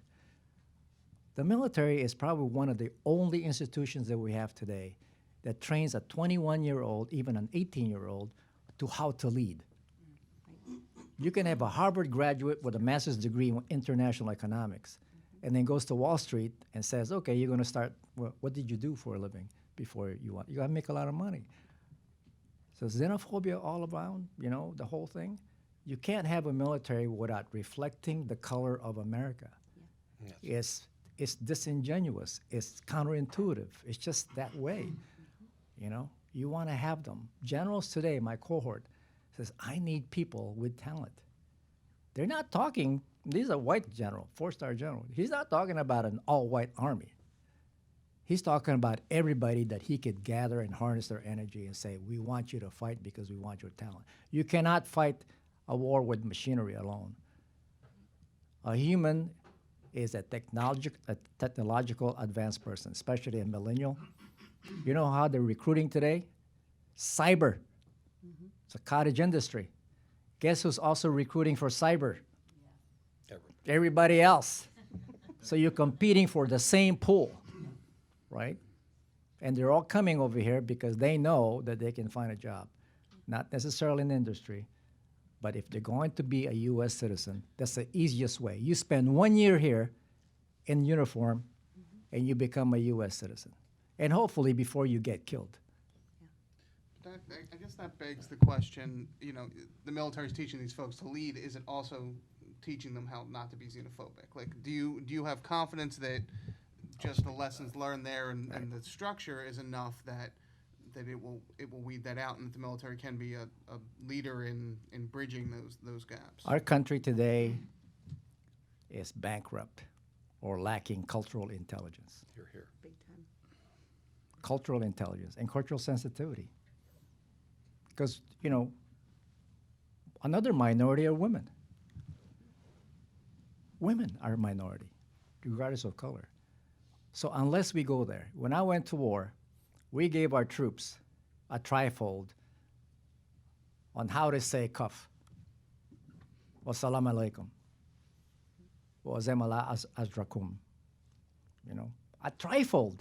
The military is probably one of the only institutions that we have today that trains a 21-year-old, even an 18-year-old, to how to lead. You can have a Harvard graduate with a master's degree in international economics and then goes to Wall Street and says, okay, you're going to start, what did you do for a living before you got to make a lot of money. So xenophobia all around, the whole thing. You can't have a military without reflecting the color of America. Yeah. It's disingenuous. It's counterintuitive. It's just that way. You want to have them. Generals today, my cohort, says, I need people with talent. They're not talking, these are white general, 4-star general. He's not talking about an all-white army. He's talking about everybody that he could gather and harness their energy and say, we want you to fight because we want your talent. You cannot fight a war with machinery alone. A human is a technological advanced person, especially a millennial. You know how they're recruiting today? Cyber. It's a cottage industry. Guess who's also recruiting for cyber? Everybody else. So you're competing for the same pool, right? And they're all coming over here because they know that they can find a job. Not necessarily in industry, but if they're going to be a U.S. citizen, that's the easiest way. You spend 1 year here in uniform, and you become a U.S. citizen. And hopefully before you get killed. I guess that begs the question, the military's teaching these folks to lead. Is it also teaching them how not to be xenophobic? Like, do you have confidence that just the lessons learned there and the structure is enough that it will weed that out and that the military can be a leader in bridging those gaps? Our country today is bankrupt or lacking cultural intelligence. Here. Big time. Cultural intelligence and cultural sensitivity. Because, another minority are women. Women are a minority, regardless of color. So unless we go there, when I went to war, we gave our troops a trifold on how to say kaf. Wassalamu alaikum. Wa zemala azrakum. A trifold.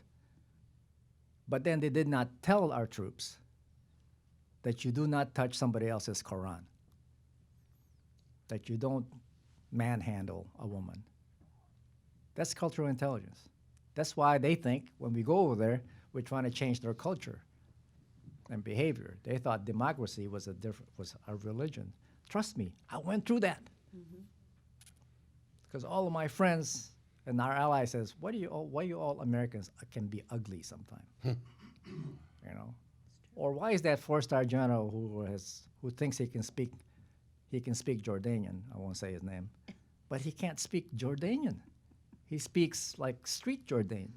But then they did not tell our troops that you do not touch somebody else's Quran, that you don't manhandle a woman. That's cultural intelligence. That's why they think when we go over there, we're trying to change their culture and behavior. They thought democracy was a religion. Trust me, I went through that. Because all of my friends and our allies says, why you all Americans can be ugly sometimes? Or why is that 4-star general who thinks he can speak Jordanian? I won't say his name, but he can't speak Jordanian. He speaks like street Jordanian,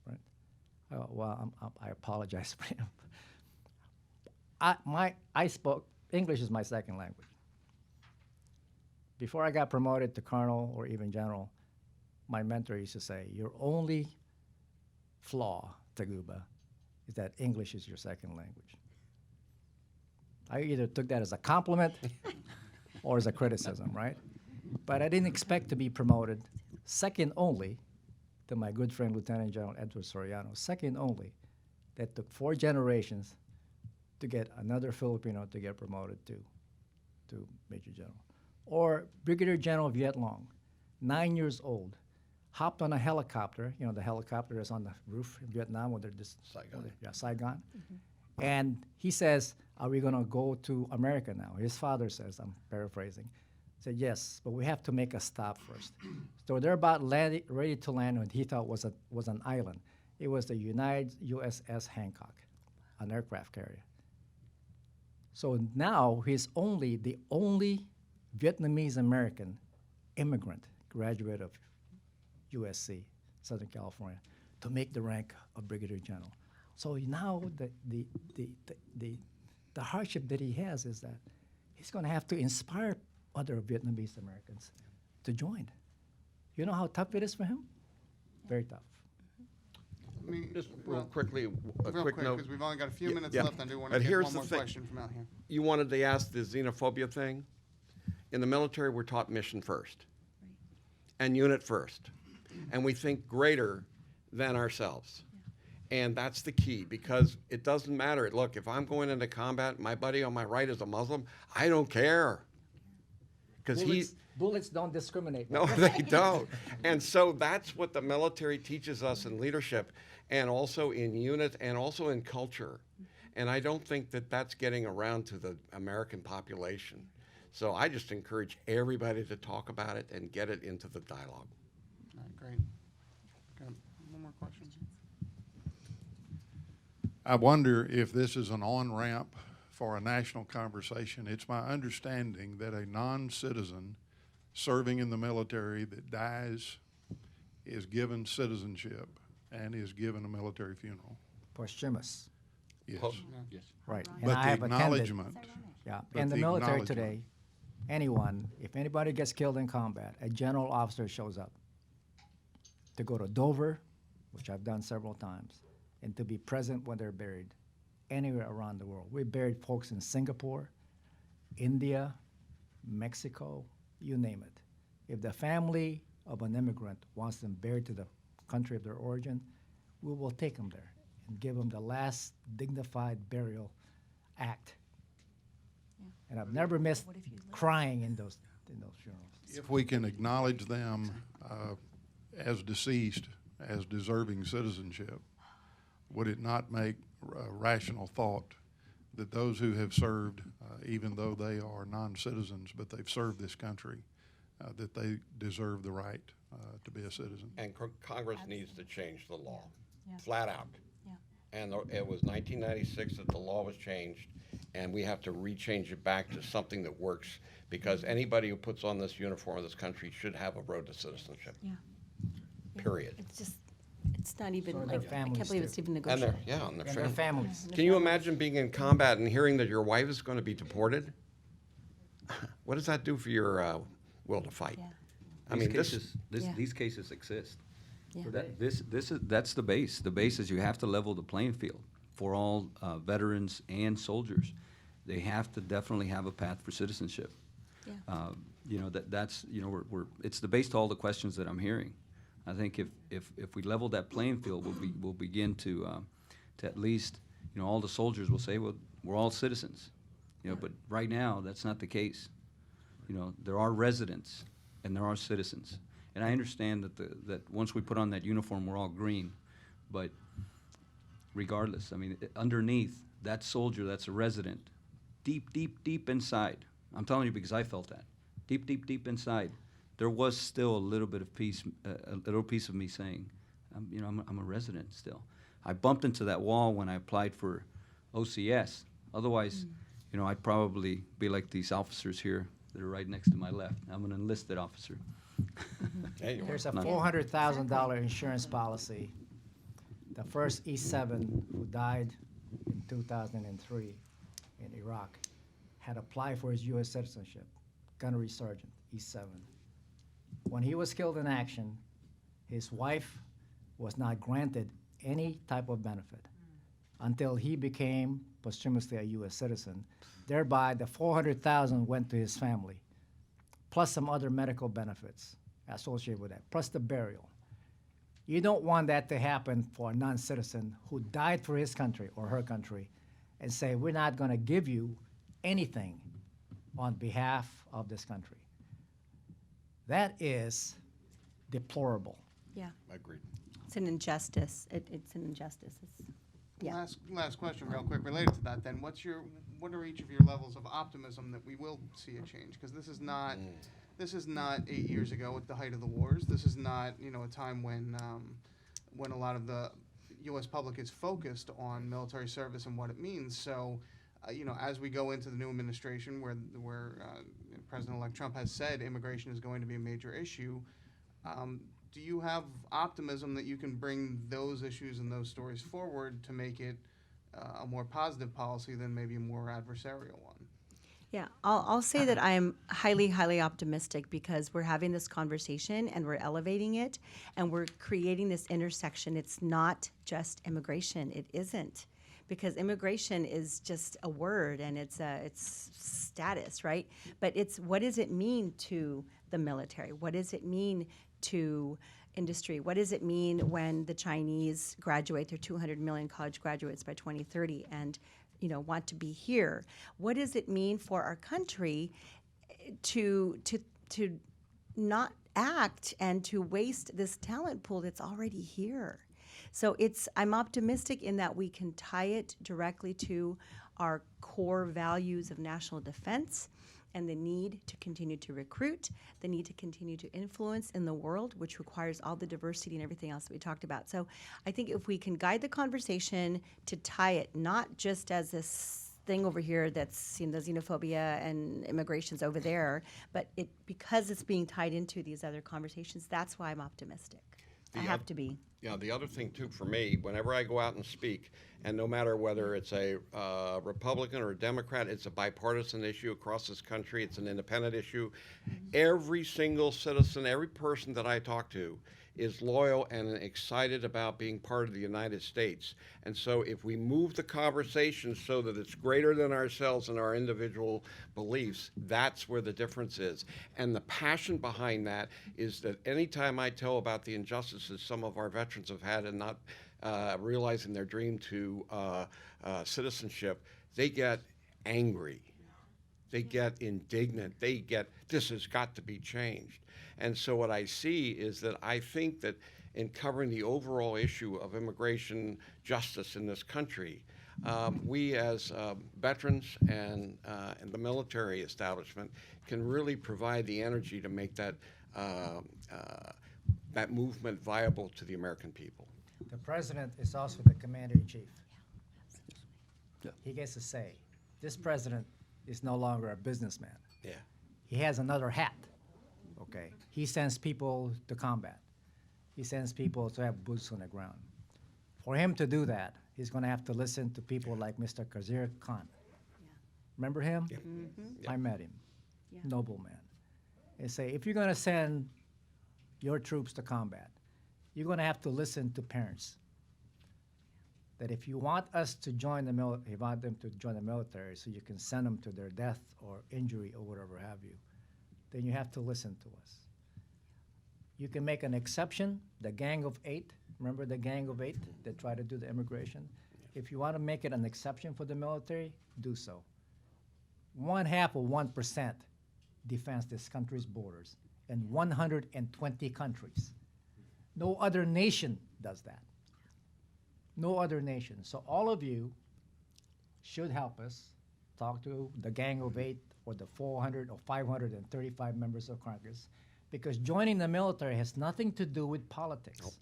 right? Well, I apologize for him. I spoke English is my second language. Before I got promoted to colonel or even general, my mentor used to say, your only flaw, Taguba, is that English is your second language. I either took that as a compliment or as a criticism, right? But I didn't expect to be promoted second only to my good friend, Lieutenant General Edward Soriano, second only. That took 4 generations to get another Filipino to get promoted to Major General. Or Brigadier General Viet Long, 9 years old, hopped on a helicopter. The helicopter is on the roof in Vietnam where they're just Saigon. Saigon. And he says, are we going to go to America now? His father says, I'm paraphrasing, said, yes, but we have to make a stop first. So they're about ready to land when he thought was an island. It was the United USS Hancock, an aircraft carrier. So now he's the only Vietnamese American immigrant, graduate of USC, Southern California, to make the rank of Brigadier General. So now the the hardship that he has is that he's going to have to inspire other Vietnamese Americans to join. You know how tough it is for him? Very tough. Just real quickly, a Real quick quick, note. because we've only got a few Yeah, minutes yeah. left. I do want But to get here's one the more thing. question from out here. You wanted to ask the xenophobia thing. In the military, we're taught mission first and unit first. And we think greater than ourselves. And that's the key, because it doesn't matter. Look, if I'm going into combat, my buddy on my right is a Muslim, I don't care. Because Bullets don't discriminate. no, they don't. And so that's what the military teaches us in leadership, and also in unit, and also in culture. And I don't think that that's getting around to the American population. So I just encourage everybody to talk about it and get it into the dialogue. All right, great. Got one more question. I wonder if this is an on-ramp for a national conversation. It's my understanding that a non-citizen serving in the military that dies is given citizenship and is given a military funeral. Posthumous. Yes. Yes. Right. And But I the have attended. acknowledgement, Yeah, but in the the military acknowledgement. today, if anybody gets killed in combat, a general officer shows up to go to Dover, which I've done several times, and to be present when they're buried anywhere around the world. We buried folks in Singapore, India, Mexico, you name it. If the family of an immigrant wants them buried to the country of their origin, we will take them there and give them the last dignified burial act. And I've never missed crying in those funerals. if we can acknowledge them as deceased, as deserving citizenship, would it not make rational thought that those who have served, even though they are non-citizens, but they've served this country, that they deserve the right to be a citizen? And Congress needs to change the law, Yeah. flat out. Yeah. And it was 1996 that the law was changed, and we have to rechange it back to something that works, because anybody who puts on this uniform of this country should have a road to citizenship, Yeah. period. It's just, it's not even, So their like, I families can't believe too. it's even And negotiable. their, yeah, and their And their family. families. Can you imagine being in combat and hearing that your wife is going to be deported? What does that do for your will to fight? Yeah. I mean, Yeah. These cases exist. Yeah. That's the base. The base is you have to level the playing field for all veterans and soldiers. They have to definitely have a path for citizenship. Yeah. You know, that's, you know, it's the base to all the questions that I'm hearing. I think if we level that playing field, we'll begin to at least, you know, all the soldiers will say, well, we're all citizens. You know, but right now, that's not the case. You know, there are residents and there are citizens. And I understand that once we put on that uniform, we're all green. But regardless, I mean, underneath, that soldier, that's a resident, deep inside, I'm telling you because I felt that, deep inside, there was still a little bit of peace, a little piece of me saying, you know, I'm a resident still. I bumped into that wall when I applied for OCS. Otherwise, you know, I'd probably be like these officers here that are right next to my left. I'm an enlisted officer. There you are. There's a Not- $400,000 insurance policy. The first E7 who died in 2003 in Iraq had applied for his U.S. citizenship, gunnery sergeant, E7. When he was killed in action, his wife was not granted any type of benefit until he became posthumously a U.S. citizen. Thereby, the $400,000 went to his family, plus some other medical benefits associated with that, plus the burial. You don't want that to happen for a non-citizen who died for his country or her country and say, we're not going to give you anything on behalf of this country. That is deplorable. Yeah. Agreed. It's an injustice. It's an injustice. Yeah. Last question, real quick, related to that. Then, what are each of your levels of optimism that we will see a change? Because this is not 8 years ago at the height of the wars. This is not a time when a lot of the U.S. public is focused on military service and what it means. So, as we go into the new administration, where President-elect Trump has said immigration is going to be a major issue. Do you have optimism that you can bring those issues and those stories forward to make it a more positive policy than maybe a more adversarial one. Yeah, I'll say that I am highly, highly optimistic because we're having this conversation and we're elevating it and we're creating this intersection. It's not just immigration. It isn't. Because immigration is just a word and it's status, right? But it's what does it mean to the military? What does it mean to industry? What does it mean when the Chinese graduate, their 200 million college graduates by 2030 and want to be here? What does it mean for our country to not act and to waste this talent pool that's already here? So I'm optimistic in that we can tie it directly to our core values of national defense and the need to continue to recruit, the need to continue to influence in the world, which requires all the diversity and everything else that we talked about. So I think if we can guide the conversation to tie it not just as this thing over here that's the xenophobia and immigration's over there, but because it's being tied into these other conversations, that's why I'm optimistic. I have to be. Yeah, the other thing too for me, whenever I go out and speak, and no matter whether it's a Republican or a Democrat, it's a bipartisan issue across this country, it's an independent issue. Every single citizen, every person that I talk to is loyal and excited about being part of the United States. And so if we move the conversation so that it's greater than ourselves and our individual beliefs, that's where the difference is. And the passion behind that is that anytime I tell about the injustices some of our veterans have had and not realizing their dream to citizenship, they get angry. They get indignant. They get, this has got to be changed. And so what I see is that I think that in covering the overall issue of immigration justice in this country, we as veterans and the military establishment can really provide the energy to make that movement viable to the American people. The president is also the commander-in-chief. Yeah. He gets to say, this president is no longer a businessman. Yeah. He has another hat, okay? He sends people to combat. He sends people to have boots on the ground. For him to do that, he's going to have to listen to people like Mr. Kazir Khan. Remember him? Yeah. I met him. Yeah. Noble man. And say, if you're going to send your troops to combat, you're going to have to listen to parents. That if you want us to join the military, you want them to join the military so you can send them to their death or injury or whatever have you, then you have to listen to us. You can make an exception, the Gang of Eight. Remember the Gang of Eight that tried to do the immigration? If you want to make it an exception for the military, do so. 0.5% defends this country's borders in 120 countries. No other nation does that. No other nation. So all of you should help us talk to the Gang of Eight or the 400 or 535 members of Congress, because joining the military has nothing to do with politics. Nope.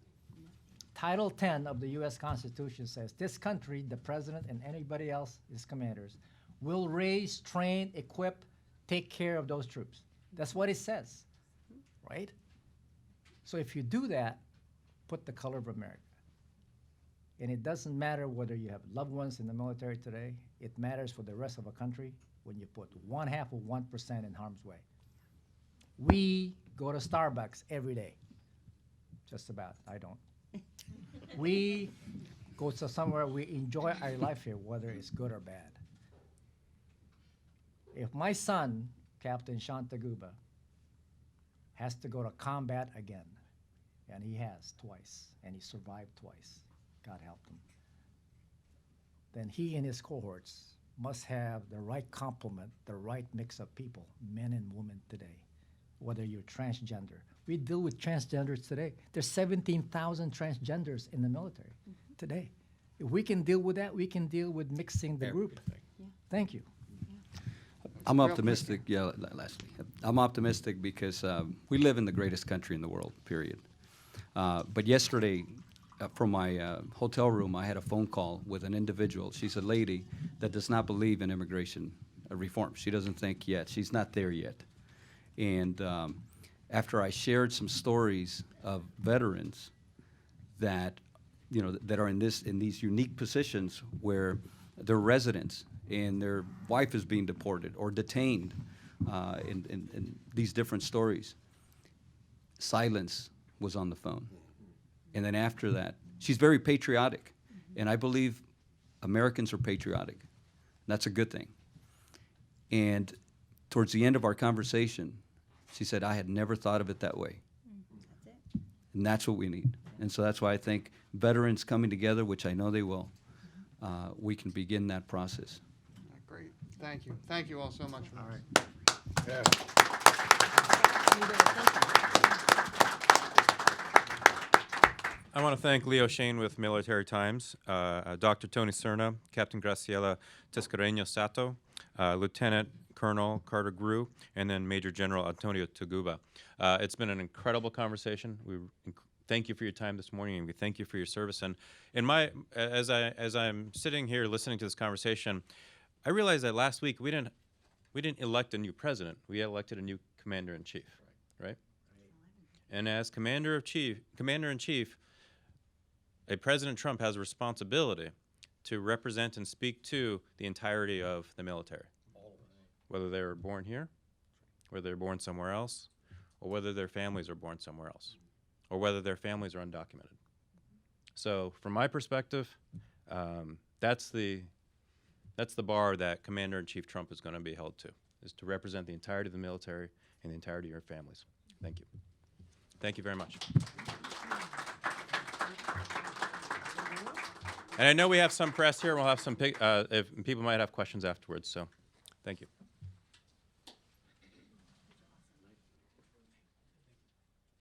Title 10 of the U.S. Constitution says this country, the president and anybody else, his commanders, will raise, train, equip, take care of those troops. That's what it says, right? So if you do that, put the color of America. And it doesn't matter whether you have loved ones in the military today. It matters for the rest of a country when you put 0.5% in harm's way. We go to Starbucks every day. Just about. I don't. We go to somewhere we enjoy our life here, whether it's good or bad. If my son, Captain Shantaguba, has to go to combat again, and he has twice, and he survived twice, God help him, then he and his cohorts must have the right complement, the right mix of people, men and women today, whether you're transgender. We deal with transgenders today. There's 17,000 transgenders in the military today. If we can deal with that, we can deal with mixing the group. Everything. Thank you. I'm optimistic, yeah, lastly. I'm optimistic because we live in the greatest country in the world, period. But yesterday, from my hotel room, I had a phone call with an individual. She's a lady that does not believe in immigration reform. She doesn't think yet. She's not there yet. And after I shared some stories of veterans that that are in these unique positions where they're residents and their wife is being deported or detained in these different stories. Silence was on the phone. And then after that, she's very patriotic. And I believe Americans are patriotic. That's a good thing. And towards the end of our conversation, she said, I had never thought of it that way. That's it. And that's what we need. And so that's why I think veterans coming together, which I know they will, we can begin that process. Great. Thank you. Thank you all so much. All right. I want to thank Leo Shane with Military Times, Dr. Tony Serna, Captain Graciela Tescareño Sato, Lieutenant Colonel Carter Grew, and then Major General Antonio Taguba. It's been an incredible conversation. We thank you for your time this morning, and we thank you for your service. And as I'm sitting here listening to this conversation, I realized that last week we didn't elect a new president. We elected a new commander-in-chief, right? And as commander-in-chief, a President Trump has a responsibility to represent and speak to the entirety of the military, whether they were born here, whether they're born somewhere else, or whether their families are born somewhere else, or whether their families are undocumented. So from my perspective, that's the bar that Commander-in-Chief Trump is going to be held to, is to represent the entirety of the military and the entirety of your families. Thank you. Thank you very much. And I know we have some press here. We'll have some if people might have questions afterwards. So, thank you.